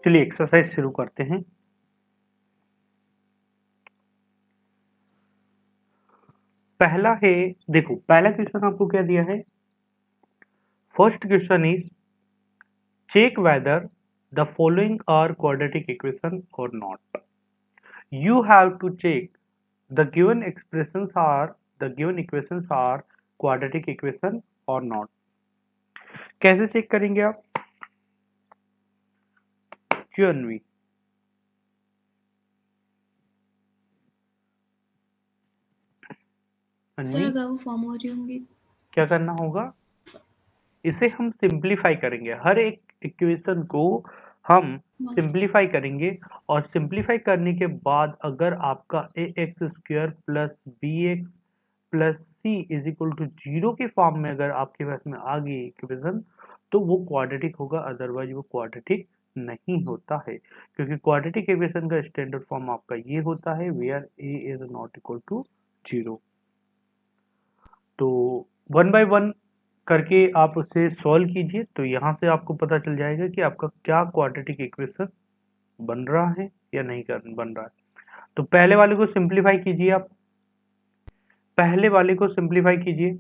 चलिए एक्सरसाइज शुरू करते हैं। पहला है, देखो पहला क्वेश्चन आपको क्या दिया है। First question is check whether the following are quadratic equation or not. You have to check the given expressions are the given equations are quadratic equation or not। कैसे चेक करेंगे आप? Q&V। सर अन्वी, अगर वो form हो रही होंगी क्या करना होगा? इसे हम सिंप्लीफाई करेंगे, हर एक इक्वेशन को हम सिंप्लीफाई करेंगे और सिंप्लीफाई करने के बाद अगर आपका A X square plus B X plus C is equal to zero के फॉर्म में अगर आपके पास में आ गई इक्वेशन तो वो क्वाड्रेटिक होगा, अदरवाइज वो क्वाड्रेटिक नहीं होता है, क्योंकि क्वाड्रेटिक इक्वेशन का स्टैंडर्ड फॉर्म आपका ये होता है where a is not equal to zero. तो वन बाय वन करके आप उसे सॉल्व कीजिए तो यहाँ से आपको पता चल जाएगा कि आपका क्या क्वाड्रेटिक इक्वेशन बन रहा है या नहीं बन रहा है। तो पहले वाले को सिंप्लीफाई कीजिए, आप पहले वाले को सिंप्लीफाई कीजिए,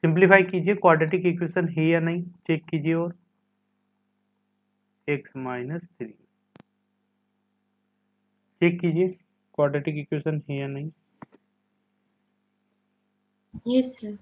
सिंप्लीफाई कीजिए क्वाड्रेटिक इक्वेशन है या नहीं चेक कीजिए, और x माइनस थ्री चेक कीजिए क्वाड्रेटिक इक्वेशन है या नहीं। Yes sir.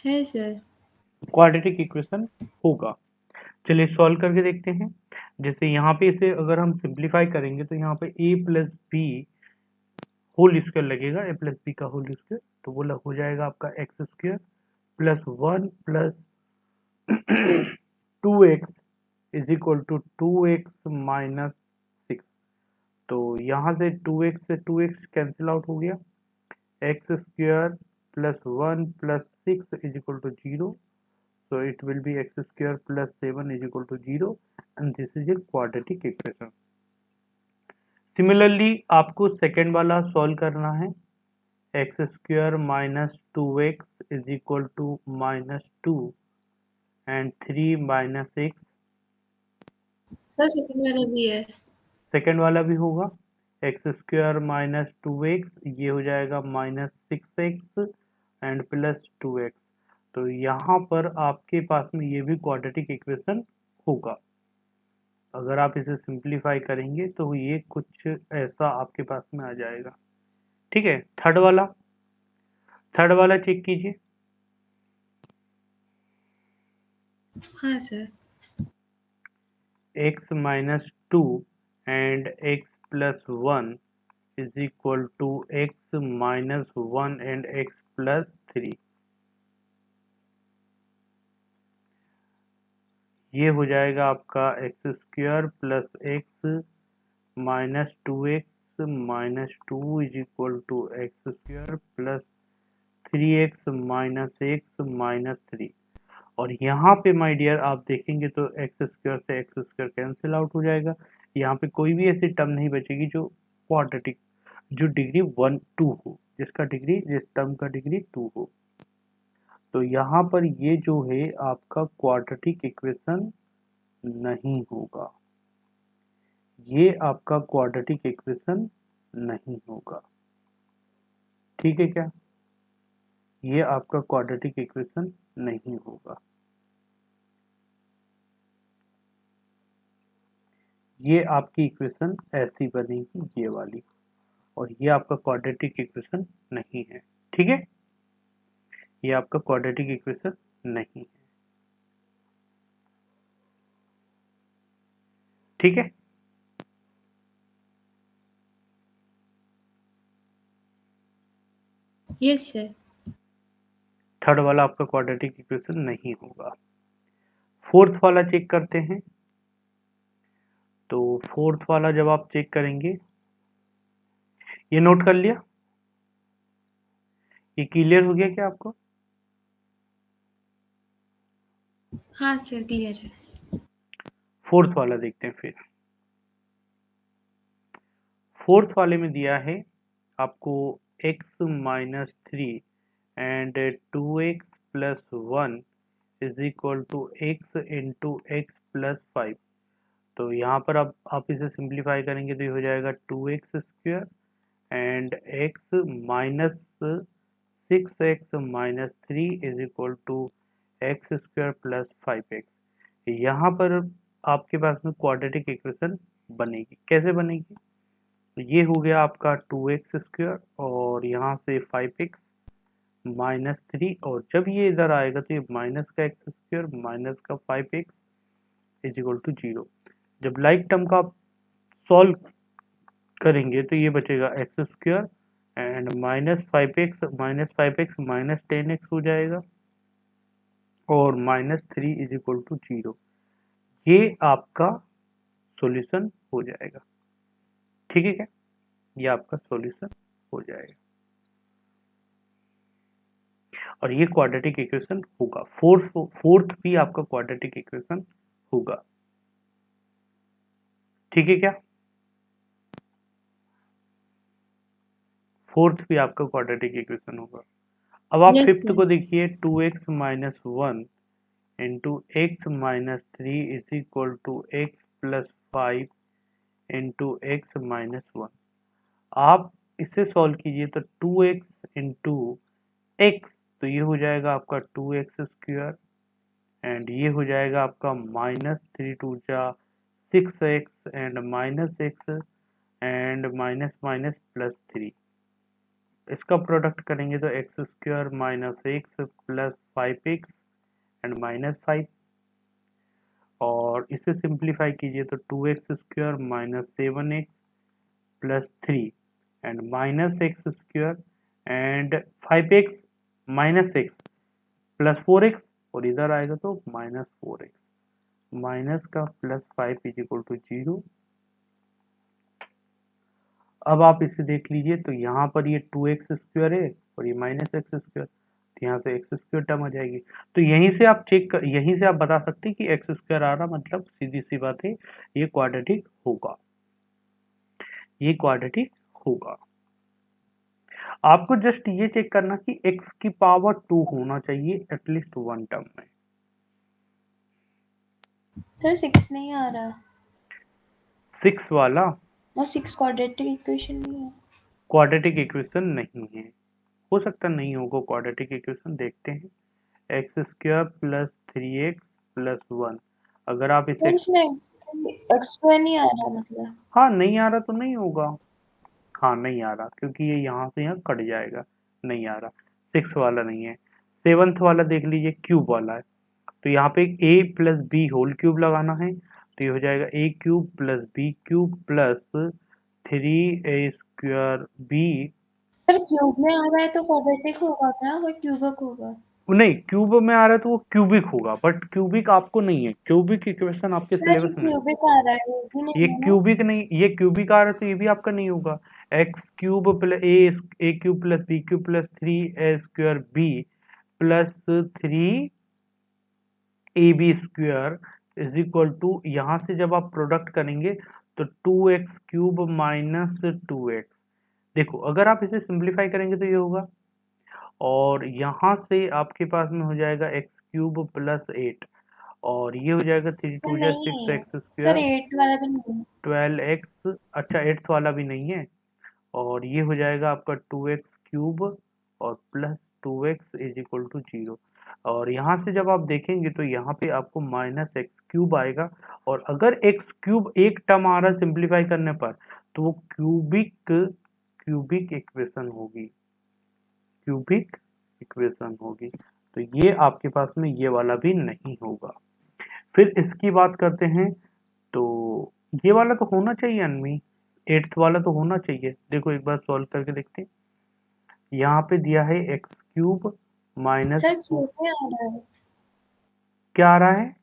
है सर। क्वाड्रेटिक इक्वेशन होगा। चलिए सॉल्व करके देखते हैं। जैसे यहाँ पे इसे अगर हम सिंप्लीफाई करेंगे तो यहाँ पे a plus B whole square लगेगा, ए प्लस बी का होल स्क्वायर, तो वो हो जाएगा आपका x square plus one plus two x is equal to two x minus six. तो यहाँ से टू एक्स कैंसिल आउट हो गया, x square plus one plus six is equal to zero, so it will be x square plus 7 is equal to 0 and this is a quadratic equation। Similarly आपको second वाला solve करना है, x square minus two x is equal to minus two and three minus x. Sir second वाला भी है। Second वाला भी होगा, x square minus two x ये हो जाएगा minus six x and plus two x. तो यहाँ पर आपके पास में ये भी क्वाड्रेटिक इक्वेशन होगा। अगर आप इसे सिंप्लीफाई करेंगे तो ये कुछ ऐसा आपके पास में आ जाएगा। ठीक है, थर्ड वाला चेक कीजिए। हाँ sir. x minus two and x plus one is equal to x minus one and x plus three. ये हो जाएगा आपका x square plus x minus two x minus two is equal to x square plus three x minus x minus three. और यहाँ पे my dear आप देखेंगे तो एक्स स्क्वायर से एक्स स्क्वायर कैंसिल आउट हो जाएगा, यहाँ पे कोई भी ऐसी टर्म नहीं बचेगी जो क्वाड्रेटिक, जो डिग्री वन टू हो, जिस टर्म का डिग्री टू हो। तो यहाँ पर ये जो है आपका क्वाड्रेटिक इक्वेशन नहीं होगा, ये आपका क्वाड्रेटिक इक्वेशन नहीं होगा। ठीक है क्या? ये आपका क्वाड्रेटिक इक्वेशन नहीं होगा। ये आपकी इक्वेशन ऐसी बनेगी ये वाली, और ये आपका क्वाड्रेटिक इक्वेशन नहीं है। ठीक है, ये आपका क्वाड्रेटिक इक्वेशन नहीं है। ठीक है, यस सर। थर्ड वाला आपका क्वाड्रेटिक इक्वेशन नहीं होगा। फोर्थ वाला चेक करते हैं। तो फोर्थ वाला जब आप चेक करेंगे, ये नोट कर लिया, ये क्लियर हो गया क्या आपको? हाँ सर, क्लियर है। फोर्थ वाला देखते हैं फिर। फोर्थ वाले में दिया है आपको x minus three and 2x plus one is equal to x into x plus five. तो यहाँ पर अब आप इसे सिंप्लीफाई करेंगे तो ये हो जाएगा 2x square and x minus 6x minus three is equal to x square plus 5x। यहाँ पर आपके पास में क्वाड्रेटिक इक्वेशन बनेगी। कैसे बनेगी? तो ये हो गया आपका 2x स्क्वायर और यहाँ से 5x माइनस थ्री, और जब ये इधर आएगा तो ये माइनस का एक्स स्क्वायर माइनस का 5x is equal to zero. जब लाइक टर्म का आप सॉल्व करेंगे तो ये बचेगा x square and minus five x minus 10x हो जाएगा और minus three is equal to zero. ये आपका सॉल्यूशन हो जाएगा। ठीक है क्या? ये आपका सॉल्यूशन हो जाएगा और ये क्वाड्रेटिक इक्वेशन होगा। फोर्थ भी आपका क्वाड्रेटिक इक्वेशन होगा। ठीक है क्या? फोर्थ भी आपका क्वाड्रेटिक इक्वेशन होगा। अब आप यस फिफ्थ सर। को देखिए, 2x minus one into x minus three is equal to x plus five into x minus one. आप इसे सॉल्व कीजिए तो 2x इंटू एक्स, तो ये हो जाएगा आपका 2x स्क्वायर एंड ये हो जाएगा आपका माइनस थ्री टू जा 6x and minus x and minus minus plus three. इसका प्रोडक्ट करेंगे तो x square minus x plus 5x and minus 5, और इसे सिंप्लीफाई कीजिए तो 2x square minus 7x plus three and minus x square and 5x minus x plus 4x, और इधर आएगा तो माइनस 4x माइनस का plus 5 is equal to zero. अब आप इसे देख लीजिए तो यहाँ पर ये 2x स्क्वायर है और ये माइनस एक्स स्क्वायर, तो यहाँ से एक्स स्क्वायर टर्म आ जाएगी। तो यहीं से आप यहीं से आप बता सकते हैं कि एक्स स्क्वायर आ रहा, मतलब सीधी सी बात है, ये क्वाड्रेटिक होगा, ये क्वाड्रेटिक होगा। आपको जस्ट ये चेक करना कि x की पावर 2 होना चाहिए एटलीस्ट वन टर्म में। सर 6 नहीं आ रहा 6 वाला और 6 क्वाड्रेटिक इक्वेशन नहीं है। क्वाड्रेटिक इक्वेशन नहीं है, हो सकता नहीं होगा क्वाड्रेटिक इक्वेशन। देखते हैं, x square plus three x plus one, अगर आप इसे, सर इसमें एक्स स्क्वायर नहीं आ रहा मतलब। हाँ नहीं आ रहा तो नहीं होगा, हाँ नहीं आ रहा क्योंकि ये यहाँ से यहाँ कट जाएगा, नहीं आ रहा। 6 वाला नहीं है। 7th वाला देख लीजिए, क्यूब वाला है, तो यहाँ पे A plus B whole cube लगाना है, तो ये हो जाएगा A cube plus B cube plus three A square B. Sir cube में आ रहा है तो क्वाड्रेटिक होगा क्या, वो क्यूबिक होगा? नहीं, क्यूब में आ रहा है तो वो क्यूबिक होगा, बट क्यूबिक आपको नहीं है, क्यूबिक इक्वेशन आपके सर ये सिलेबस में नहीं। क्यूबिक आ रहा है, वो भी ये नहीं है ना। क्यूबिक नहीं, ये क्यूबिक आ रहा है तो ये भी आपका नहीं होगा। X cube plus a cube plus B cube plus three A square b plus three a b square is equal to, यहाँ से जब आप प्रोडक्ट करेंगे तो 2x क्यूब माइनस 2x। देखो अगर आप इसे सिंप्लीफाई करेंगे तो ये होगा, और यहाँ से आपके पास में हो जाएगा एक्स क्यूब प्लस एट, और ये हो जाएगा थ्री सर टू जा सिक्स नहीं, एक्स सर स्क्वायर 8 वाला भी नहीं है। 12x। अच्छा, एट्थ वाला भी नहीं है, और ये हो जाएगा आपका 2x क्यूब और plus 2x is equal to zero. और यहाँ से जब आप देखेंगे तो यहाँ पे आपको माइनस एक्स क्यूब आएगा, और अगर एक्स क्यूब एक टर्म आ रहा है सिंप्लीफाई करने पर तो वो क्यूबिक इक्वेशन होगी, क्यूबिक इक्वेशन होगी। तो ये आपके पास में ये वाला भी नहीं होगा। फिर इसकी बात करते हैं, तो ये वाला तो होना चाहिए अनमी, 8th वाला तो होना चाहिए। देखो एक बार सॉल्व करके देखते हैं। यहाँ पे दिया है x cube minus sir cube में आ रहा है। क्या आ रहा है?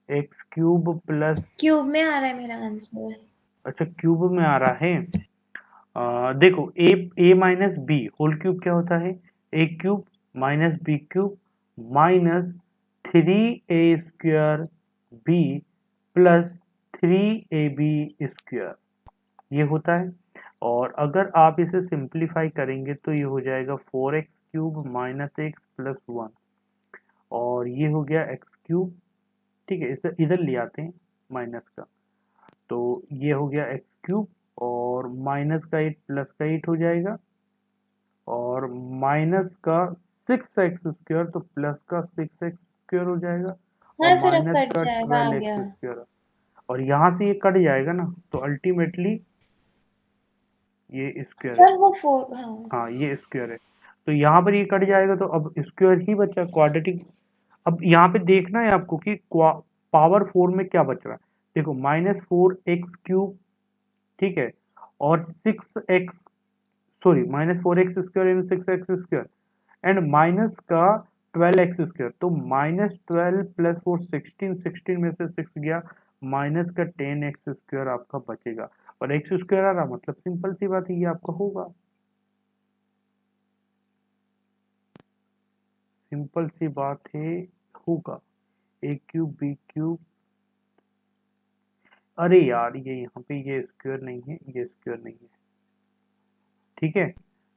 एक्स क्यूब प्लस, क्यूब में आ रहा है मेरा आंसर। अच्छा क्यूब में आ रहा है। देखो A minus B whole cube क्या होता है? A cube minus B cube minus 3a² B plus 3ab square, ये होता है। और अगर आप इसे सिंप्लीफाई करेंगे तो ये हो जाएगा 4x³ माइनस एक्स प्लस 1, और ये हो गया एक्स क्यूब। ठीक है, इसे इधर ले आते हैं माइनस का, तो ये हो गया एक्स क्यूब, और माइनस का 8 प्लस का 8 हो जाएगा, और माइनस का 6x², तो प्लस का 6x² हो जाएगा, और हाँ सर अब माइनस कट का जाएगा, आ गया। 12x², और यहाँ से ये कट जाएगा ना, तो अल्टीमेटली ये स्क्वायर है। सर वो 4, हाँ। हाँ ये स्क्वायर है, तो यहाँ पर ये कट जाएगा, तो अब स्क्वायर ही बचा क्वाड्रेटिक। अब यहाँ पे देखना है आपको कि पावर 4 में क्या बच रहा है। देखो -4x³ ठीक है, और 6x, sorry -4x² in 6x² and minus का 12x², तो -12 प्लस 4 16, 16 में से 6 गया, माइनस का 10x² आपका बचेगा, और x² आ रहा, मतलब सिंपल सी बात है ये आपका होगा, सिंपल सी बात है होगा। ए क्यूब बी क्यूब, अरे यार ये यहाँ पे ये स्क्वायर नहीं है, ये स्क्वायर नहीं है, ठीक है,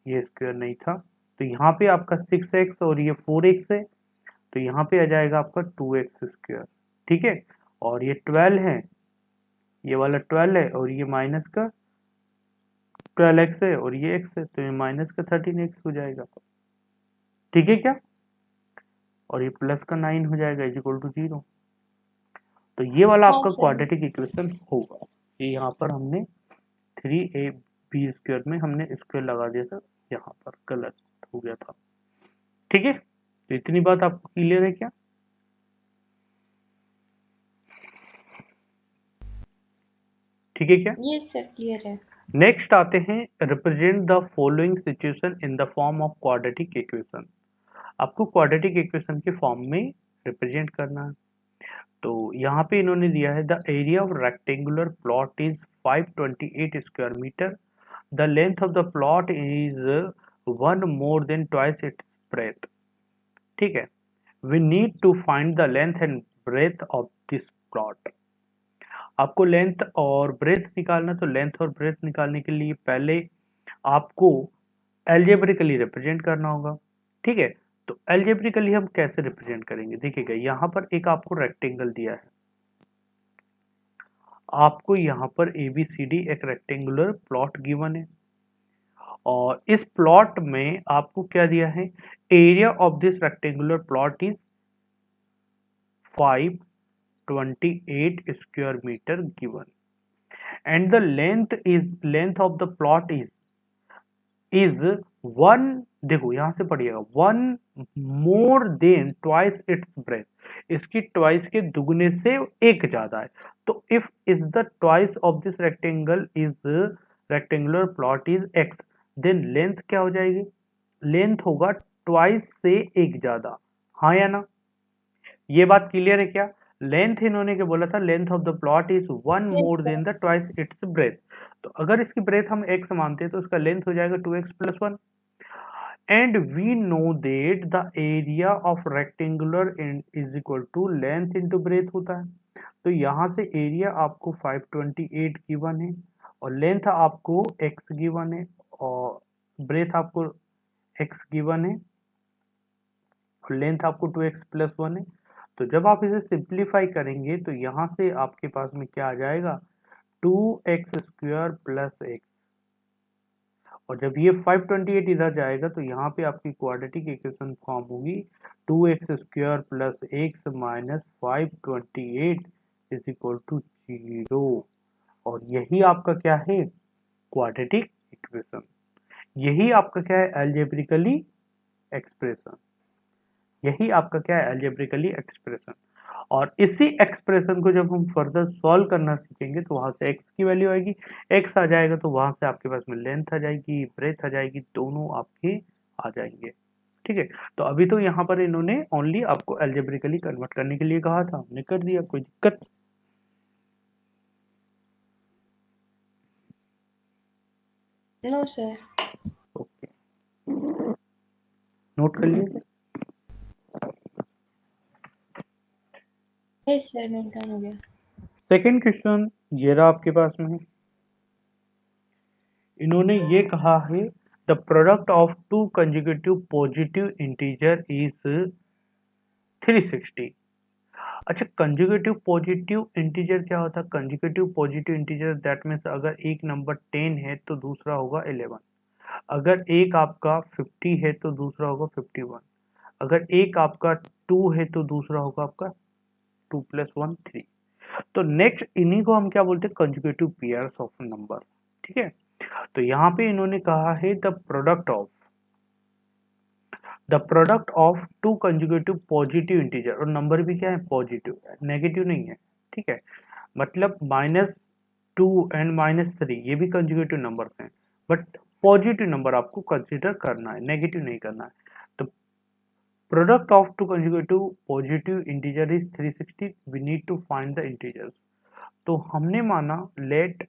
ये स्क्वायर नहीं था, तो यहाँ पे आपका 6x और ये 4x है, तो यहाँ पे आ जाएगा आपका 2x², ठीक है, और ये 12 है, ये वाला 12 है, और ये माइनस का 12x है, और ये x है, तो ये माइनस का 13x हो जाएगा, ठीक है क्या, और ये प्लस का 9 हो जाएगा इज इक्वल टू 0। तो ये वाला हाँ आपका सर। क्वाड्रेटिक इक्वेशन होगा। ये यहाँ पर हमने 3ab² में हमने स्क्वायर लगा दिया था, यहाँ पर गलत हो गया था, ठीक है, तो इतनी बात आपको क्लियर है क्या? ठीक है क्या? ये सर क्लियर है। नेक्स्ट आते हैं, represent the following situation in the form of quadratic equation. आपको क्वाड्रेटिक इक्वेशन के फॉर्म में रिप्रेजेंट करना है। तो यहाँ पे इन्होंने दिया है the area of rectangular plot is 528 square metre, the length of the plot is 1 more than twice its breadth, ठीक है, we need to find the length and breadth of this plot. आपको लेंथ और breadth निकालना, तो length और breath निकालने के लिए पहले आपको एल्जेब्रिकली रिप्रेजेंट करना होगा, ठीक है, तो एल्जेब्रिकली हम कैसे रिप्रेजेंट करेंगे, देखिएगा यहाँ पर एक आपको रेक्टेंगल दिया है, आपको यहाँ पर ABCD एक रेक्टेंगुलर प्लॉट गिवन है, और इस प्लॉट में आपको क्या दिया है, area of this rectangular plot is 528 square metre given, and the length of the plot is 1, देखो यहां से पढ़िएगा, 1 more than twice its breadth, इसकी ट्वाइस के दुगने से एक ज्यादा है, तो if is the twice of this rectangle is rectangular plot is x, then length क्या हो जाएगी, लेंथ होगा ट्वाइस से एक ज्यादा, हाँ या ना, ये बात क्लियर है क्या? लेंथ इन्होंने क्या बोला था, length of the plot is 1 yes more sir. Than the twice its breadth, तो अगर इसकी ब्रेथ हम x मानते हैं तो इसका लेंथ हो जाएगा 2x plus 1, and we know that the area of rectangular is equal to length into breadth होता है, तो यहाँ से एरिया आपको 528 गिवन है, और लेंथ आपको x गिवन है, और ब्रेथ आपको x गिवन है, और लेंथ आपको 2x प्लस 1 है, तो जब आप इसे सिंप्लीफाई करेंगे तो यहाँ से आपके पास में क्या आ जाएगा, 2x² प्लस एक्स, और जब ये 528 इधर जाएगा तो यहाँ पे आपकी क्वाड्रेटिक इक्वेशन फॉर्म होगी 2x² plus x minus 528 is equal to 0, और यही आपका क्या है, क्वाड्रेटिक इक्वेशन, यही आपका क्या है, एल्जेब्रिकली एक्सप्रेशन, यही आपका क्या है, एल्जेब्रिकली एक्सप्रेशन। और इसी एक्सप्रेशन को जब हम फर्दर सॉल्व करना सीखेंगे तो वहां से x की वैल्यू आएगी, x आ जाएगा तो वहां से आपके पास में लेंथ आ जाएगी, ब्रेथ आ जाएगी, दोनों आपके आ जाएंगे, ठीक है। तो अभी तो यहाँ पर इन्होंने ओनली आपको अलजेब्रिकली कन्वर्ट करने के लिए कहा था, हमने कर दिया, कोई दिक्कत। No sir. ओके, नोट कर लिए। यस सर, नोट डाउन हो गया। सेकेंड क्वेश्चन ये रहा आपके पास में, इन्होंने ये कहा है the product of two conjugative positive integer is 360। अच्छा, कंजुगेटिव पॉजिटिव इंटीजर क्या होता है? Conjugative positive integer that means अगर एक नंबर 10 है तो दूसरा होगा 11, अगर एक आपका 50 है तो दूसरा होगा 51, अगर एक आपका 2 है तो दूसरा होगा आपका 2 + 1 3। तो नेक्स्ट इन्हीं को हम क्या बोलते हैं? Conjugative pairs of number. ठीक है, तो यहाँ पे इन्होंने कहा है the product of two conjugative positive integer, और नंबर भी क्या है? पॉजिटिव है, नेगेटिव नहीं है। ठीक है, मतलब -2 एंड -3 ये भी कंजुगेटिव नंबर हैं, बट पॉजिटिव नंबर आपको कंसिडर करना है, नेगेटिव नहीं करना है। तो product of two conjugative positive integer is 360, we need to find the integers. तो हमने माना let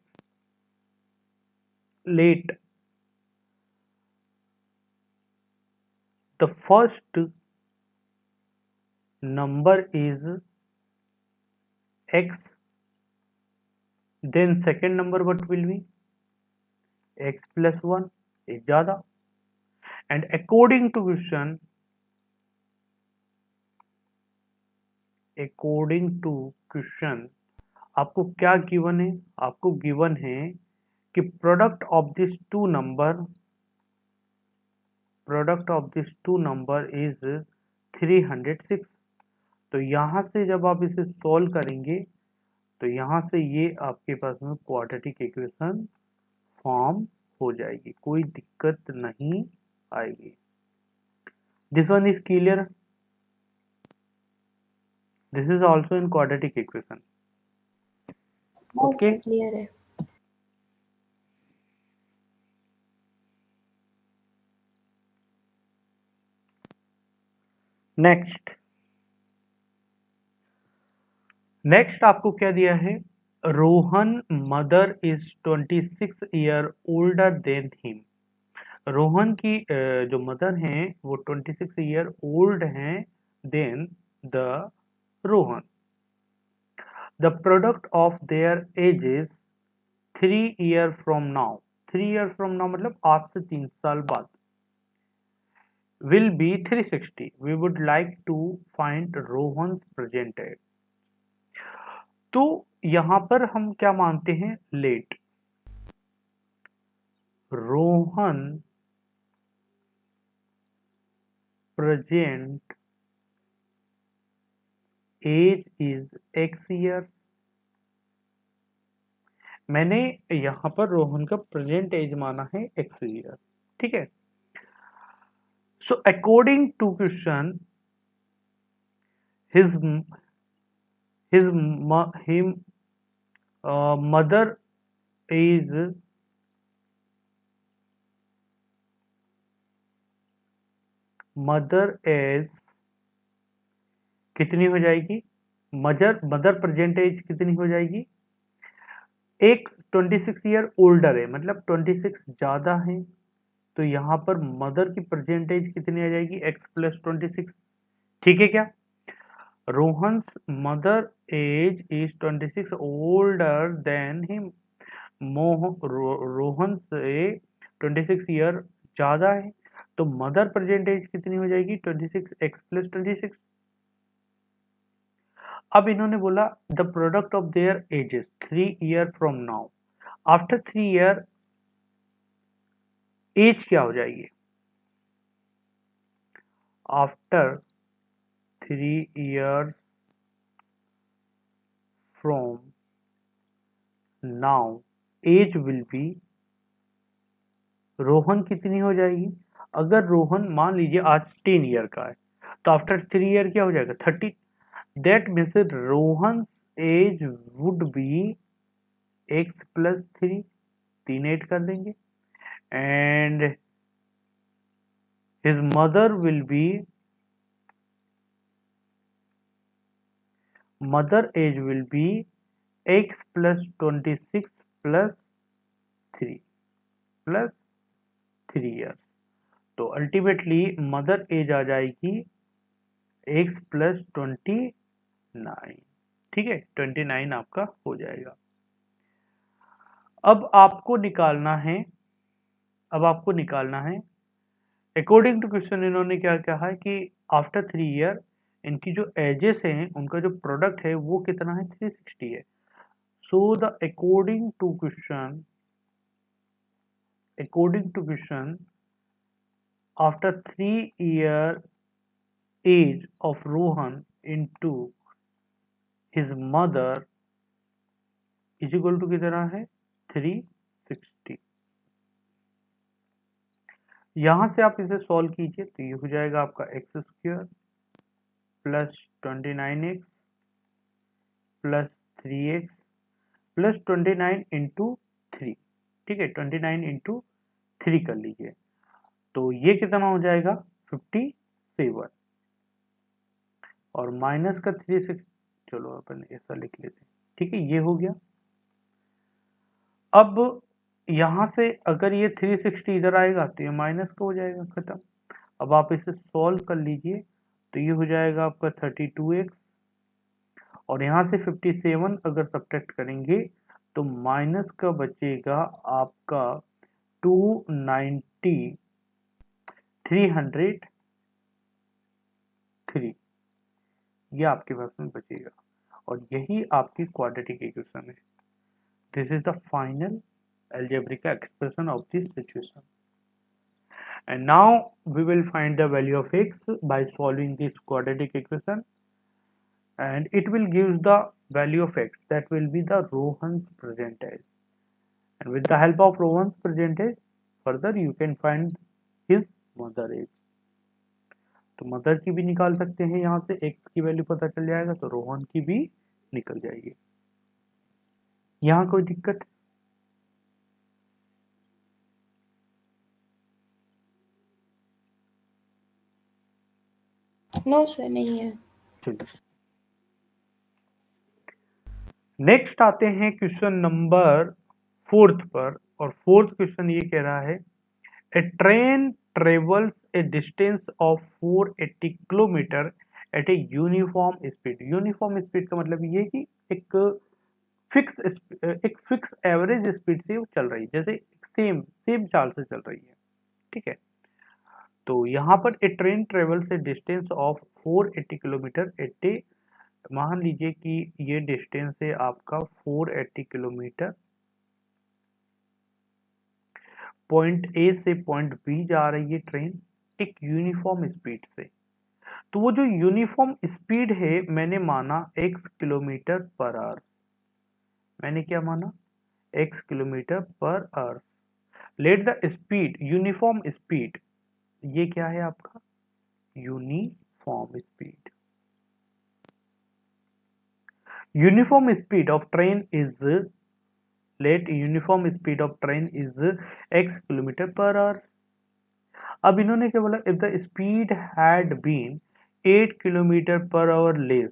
the first number is x, then second number what will be? X plus 1 is ज़्यादा, and according to question आपको क्या given है? आपको given है कि product of this two number is 306। तो यहाँ से जब आप इसे सॉल्व करेंगे तो यहाँ से ये आपके पास में क्वाड्रेटिक इक्वेशन फॉर्म हो जाएगी, कोई दिक्कत नहीं आएगी। This one is clear, this is also in quadratic equation. Yes okay, sir, clear है। नेक्स्ट आपको क्या दिया है? Rohan mother is 26 year older than him. Rohan की जो मदर हैं वो 26 ईयर ओल्ड हैं than the Rohan. The product of their ages 3 year from now, 3 year from now मतलब आज से 3 साल बाद, will be 360। we would like to find Rohan present age. तो यहां पर हम क्या मानते हैं? Let Rohan present age is x year. मैंने यहां पर रोहन का प्रेजेंट एज माना है x ईयर। ठीक है, so according to question his his him mother is कितनी हो जाएगी? मदर प्रेजेंट एज कितनी हो जाएगी? एक 26 ईयर ओल्डर है, मतलब 26 ज्यादा है, तो यहाँ पर मदर की प्रेजेंट एज कितनी आ जाएगी? x + 26। ठीक है क्या? Rohan's mother age is 26 older than him. Rohan से 26 ईयर ज्यादा है, तो मदर प्रेजेंट एज कितनी हो जाएगी? 26 x + 26। अब इन्होंने बोला the product of their ages 3 year from now. After 3 year age क्या हो जाएगी? After 3 year from now age will be, Rohan कितनी हो जाएगी? अगर रोहन मान लीजिए आज 10 ईयर का है, तो आफ्टर 3 ईयर क्या हो जाएगा? 30। That means Rohan age would be x + 3, 3 add कर देंगे, and his mother age will be x plus 26 plus 3 years। तो अल्टीमेटली मदर एज आ जाएगी x प्लस 29। ठीक है, 29 आपका हो जाएगा। अब आपको निकालना है अकॉर्डिंग टू क्वेश्चन इन्होंने क्या कहा है कि आफ्टर 3 ईयर इनकी जो एजेस हैं उनका जो प्रोडक्ट है वो कितना है, 360 है। So the according to question after 3 year age of Rohan into his mother is equal to कितना है, 360। यहां से आप इसे सॉल्व कीजिए तो ये हो जाएगा आपका x square plus 29x plus 3x plus 29 into 3। ठीक है, 29 इंटू 3 कर लीजिए तो ये कितना हो जाएगा, 57 और माइनस का 36। चलो अपन ऐसा लिख लेते हैं। ठीक है, ये हो गया। अब यहां से अगर ये 360 इधर आएगा तो ये माइनस का हो जाएगा, खत्म। अब आप इसे सॉल्व कर लीजिए तो ये हो जाएगा आपका 32x और यहां से 57 अगर सब्ट्रैक्ट करेंगे तो माइनस का बचेगा आपका 290 303। ये आपके पास में बचेगा और यही आपकी क्वाड्रेटिक इक्वेशन है। This is the final algebraic expression of this situation. And now we will find the value of x by solving this quadratic equation, and it will give the value of x, that will be the Rohan's percentage, and with the help of Rohan's percentage further you can find his mother age। तो mother की भी निकाल सकते हैं, यहाँ से x की value पता चल जाएगा तो रोहन की भी निकल जाएगी। यहाँ कोई दिक्कत? नो सर, नहीं है। चलिए नेक्स्ट आते हैं क्वेश्चन नंबर 4 पर, और 4th क्वेश्चन ये कह रहा है a train travels a distance of 480 kilometre at a uniform speed. Uniform speed का मतलब ये कि एक फिक्स एवरेज स्पीड से वो चल रही है, जैसे सेम चाल से चल रही है। ठीक है, तो यहाँ पर a train travels a distance of 480 kilometre at a, मान लीजिए कि ये डिस्टेंस है आपका 480 किलोमीटर, पॉइंट ए से पॉइंट बी जा रही है ट्रेन एक यूनिफॉर्म स्पीड से। तो वो जो यूनिफॉर्म स्पीड है मैंने माना x किलोमीटर पर आवर, मैंने क्या माना, x kilometre per hour. Let the speed uniform speed, ये क्या है आपका uniform speed. Uniform speed of train is, let uniform speed of train is x kilometre per hour. अब इन्होंने क्या बोला, if the speed had been 8 kilometre per hour less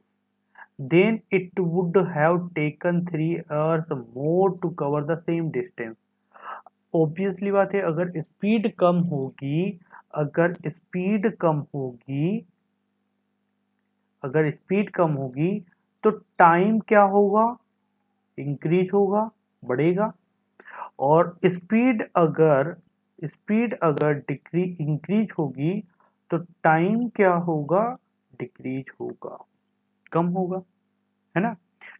then it would have taken 3 hours more to cover the same distance। Obviously बात है, अगर speed कम होगी, अगर स्पीड कम होगी तो टाइम क्या होगा, इंक्रीज होगा, बढ़ेगा। और स्पीड अगर इंक्रीज होगी तो टाइम क्या होगा, डिक्रीज होगा, कम होगा, है ना।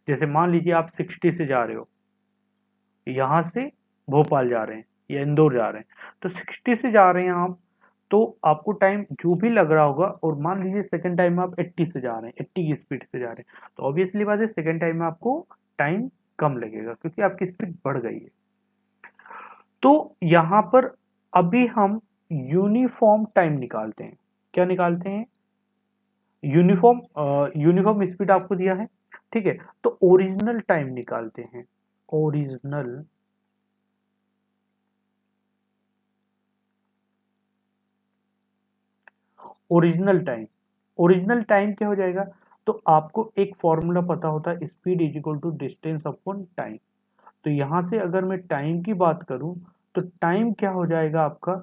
जैसे मान लीजिए आप 60 से जा रहे हो, यहां से भोपाल जा रहे हैं या इंदौर जा रहे हैं, तो 60 से जा रहे हैं आप, तो आपको टाइम जो भी लग रहा होगा, और मान लीजिए सेकंड टाइम में आप 80 से जा रहे हैं, 80 की स्पीड से जा रहे हैं, तो ऑब्वियसली बात है सेकंड टाइम में आपको टाइम कम लगेगा क्योंकि आपकी स्पीड बढ़ गई है। तो यहां पर अभी हम यूनिफॉर्म टाइम निकालते हैं। क्या निकालते हैं, यूनिफॉर्म स्पीड आपको दिया है, ठीक है, तो ओरिजिनल टाइम निकालते हैं। Original original time. Original time क्या हो जाएगा, तो आपको एक फॉर्मूला पता होता है, speed is equal to distance upon time. तो यहाँ से अगर मैं टाइम की बात करूं तो टाइम क्या हो जाएगा आपका,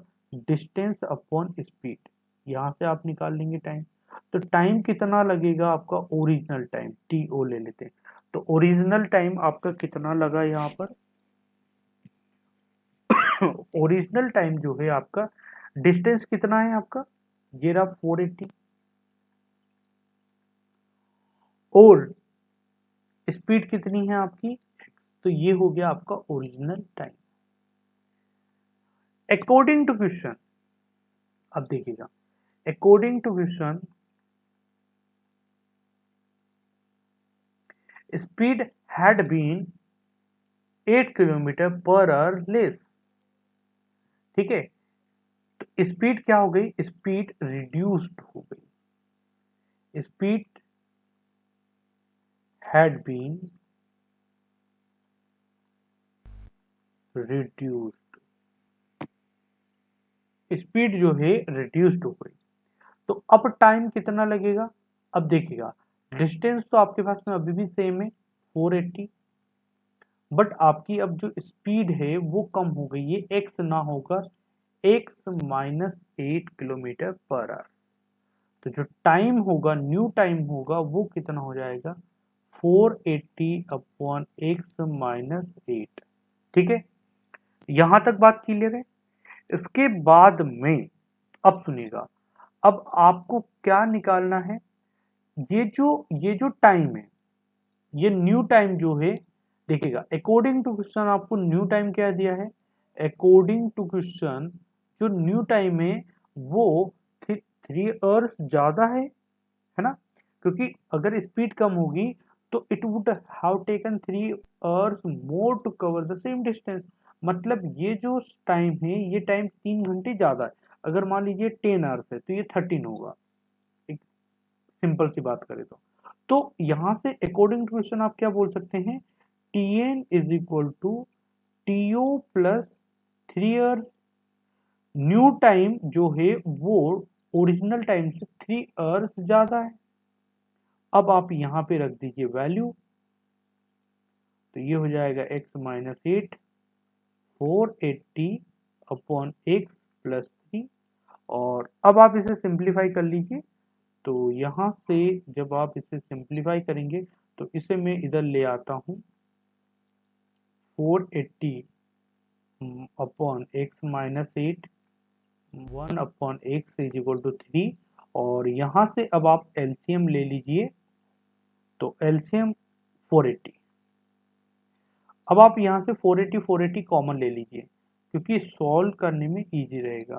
डिस्टेंस अपॉन स्पीड। यहाँ से आप निकाल लेंगे टाइम। तो टाइम कितना लगेगा आपका, ओरिजिनल टाइम टी ओ ले लेते हैं। तो ओरिजिनल टाइम आपका कितना लगा यहाँ पर ओरिजिनल टाइम जो है आपका, डिस्टेंस कितना है आपका, ये रहा 480, और स्पीड कितनी है आपकी, तो ये हो गया आपका original time. According to question, अब देखिएगा, according to question speed had been 8 kilometre per hour less. ठीक है, तो स्पीड क्या हो गई, स्पीड रिड्यूस्ड हो गई। Speed had been reduced, speed जो है रिड्यूस्ड हो गई। तो अब टाइम कितना लगेगा, अब देखिएगा, डिस्टेंस तो आपके पास में अभी भी सेम है 480, बट आपकी अब जो स्पीड है वो कम हो गई है, एक्स ना होगा x minus 8 kilometre per our. तो जो टाइम होगा, न्यू टाइम होगा, वो कितना हो जाएगा 480 अपॉन एक्स माइनस 8। ठीक है, यहां तक बात क्लियर है। इसके बाद में अब सुनिएगा, अब आपको क्या निकालना है, ये जो टाइम है, ये न्यू टाइम जो है, देखिएगा अकॉर्डिंग टू क्वेश्चन आपको न्यू टाइम क्या दिया है, अकॉर्डिंग टू क्वेश्चन जो न्यू टाइम है वो 3 आवर्स ज्यादा है ना, क्योंकि अगर स्पीड कम होगी तो it would have taken 3 hours more to cover the same distance. मतलब ये जो टाइम है, ये टाइम 3 घंटे ज्यादा है। अगर मान लीजिए 10 आवर्स है तो ये 13 होगा, एक सिंपल सी बात करें तो यहां से अकॉर्डिंग टू क्वेश्चन आप क्या बोल सकते हैं, t n is equal to t o plus 3 hours. New time जो है वो ओरिजिनल टाइम से 3 आवर्स ज्यादा है। अब आप यहां पे रख दीजिए वैल्यू, तो ये हो जाएगा x minus 8, 480 upon x plus 3। और अब आप इसे सिंप्लीफाई कर लीजिए, तो यहां से जब आप इसे सिंप्लीफाई करेंगे तो इसे मैं इधर ले आता हूं, 480 upon x minus 8, 1 upon x is equal to 3। और यहां से अब आप एलसीएम ले लीजिए, तो एलसीएम 480। अब आप यहाँ से 480 कॉमन ले लीजिए, क्योंकि सॉल्व करने में इजी रहेगा।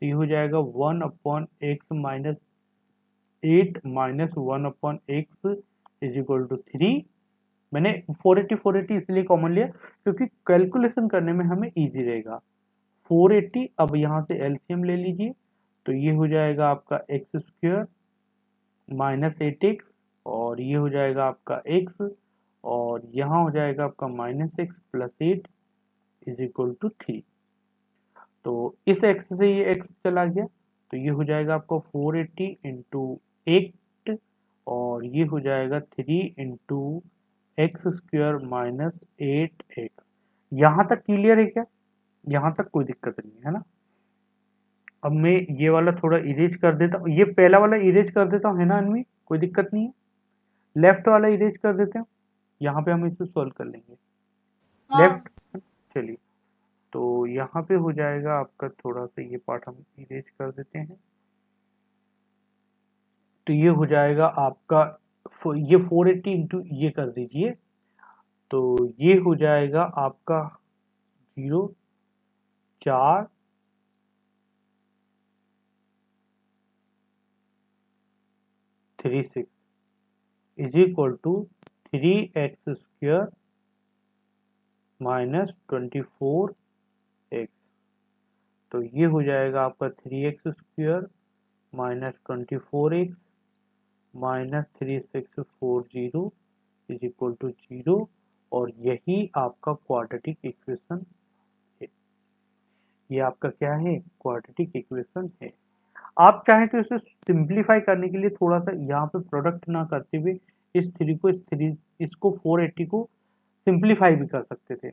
तो ये हो जाएगा 1 upon x minus 8 minus 1 upon x is equal to 3। मैंने 480 इसलिए कॉमन लिया क्योंकि कैलकुलेशन करने में हमें इजी रहेगा। 480, अब यहाँ से एलसीएम ले लीजिए, तो ये हो जाएगा आपका एक्स स्क्वायर माइनस 8x, और ये हो जाएगा आपका x, और यहाँ हो जाएगा आपका minus x plus 8 is equal to 3। तो इस x से ये x चला गया, तो ये हो जाएगा आपका 480 इंटू 8, और ये हो जाएगा 3 into x square minus 8x। यहाँ तक क्लियर है क्या, यहाँ तक कोई दिक्कत नहीं है ना। अब मैं ये वाला थोड़ा इरेज कर देता हूँ, ये पहला वाला इरेज कर देता हूँ, है ना अनवी, कोई दिक्कत नहीं है। लेफ्ट वाला इरेज कर देते हैं, यहाँ पे हम इसे सॉल्व कर लेंगे। हाँ। लेफ्ट, चलिए, तो यहाँ पे हो जाएगा आपका, थोड़ा सा ये पार्ट हम इरेज कर देते हैं, तो ये हो जाएगा आपका, ये 480 इंटू ये कर दीजिए, तो ये हो जाएगा आपका 0 4 3 6 is equal to 3x square minus 24x। तो ये हो जाएगा आपका 3x square minus 24x minus 3640 is equal to 0, और यही आपका क्वाड्रेटिक इक्वेशन है। ये आपका क्या है, क्वाड्रेटिक इक्वेशन है। आप चाहें तो इसे सिंप्लीफाई करने के लिए थोड़ा सा यहाँ पे प्रोडक्ट ना करते हुए इस 3 को इसको 480 को सिंप्लीफाई भी कर सकते थे।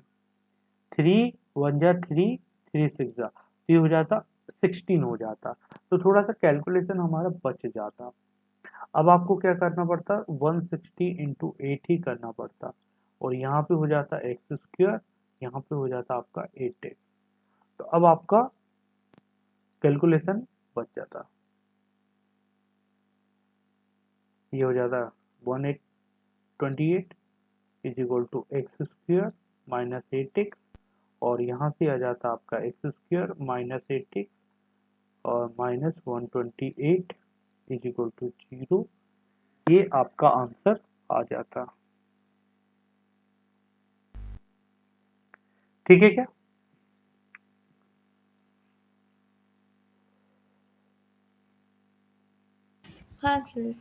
3 1 जा 3 3 6 जा, तो ये हो जाता 16 हो जाता, तो थोड़ा सा कैलकुलेशन हमारा बच जाता। अब आपको क्या करना पड़ता, 160 इंटू 8 ही करना पड़ता, और यहाँ पे हो जाता एक्स स्क्वायर, यहाँ पे हो जाता आपका 8x। तो अब आपका कैलकुलेशन बच जाता, ये हो जाता 1828 is equal to x square minus 8x, और यहाँ से आ जाता आपका एक्स स्क्वायर माइनस 8x और माइनस 128 इज इक्वल टू 0। ये आपका आंसर आ जाता। ठीक है क्या? हाँ सर।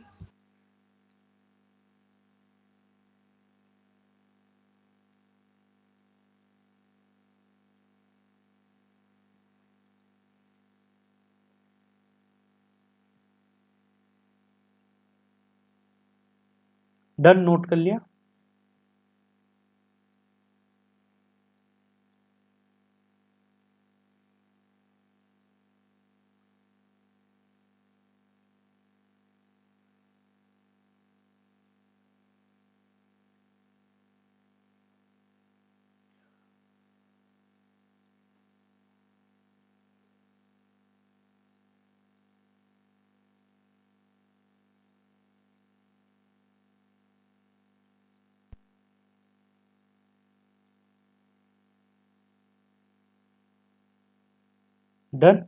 डन, नोट कर लिया? Done.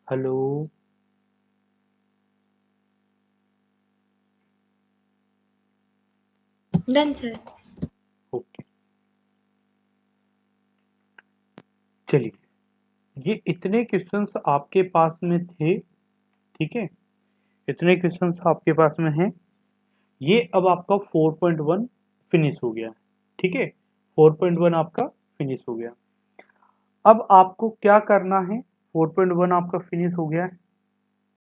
Hello. Done sir. Okay, चलिए, ये इतने क्वेश्चंस आपके पास में थे, ठीक है, इतने क्वेश्चंस आपके पास में हैं। ये अब आपका 4.1 फिनिश हो गया, ठीक है, 4.1 आपका फिनिश हो गया। अब आपको क्या करना है, 4.1 आपका फिनिश हो गया है,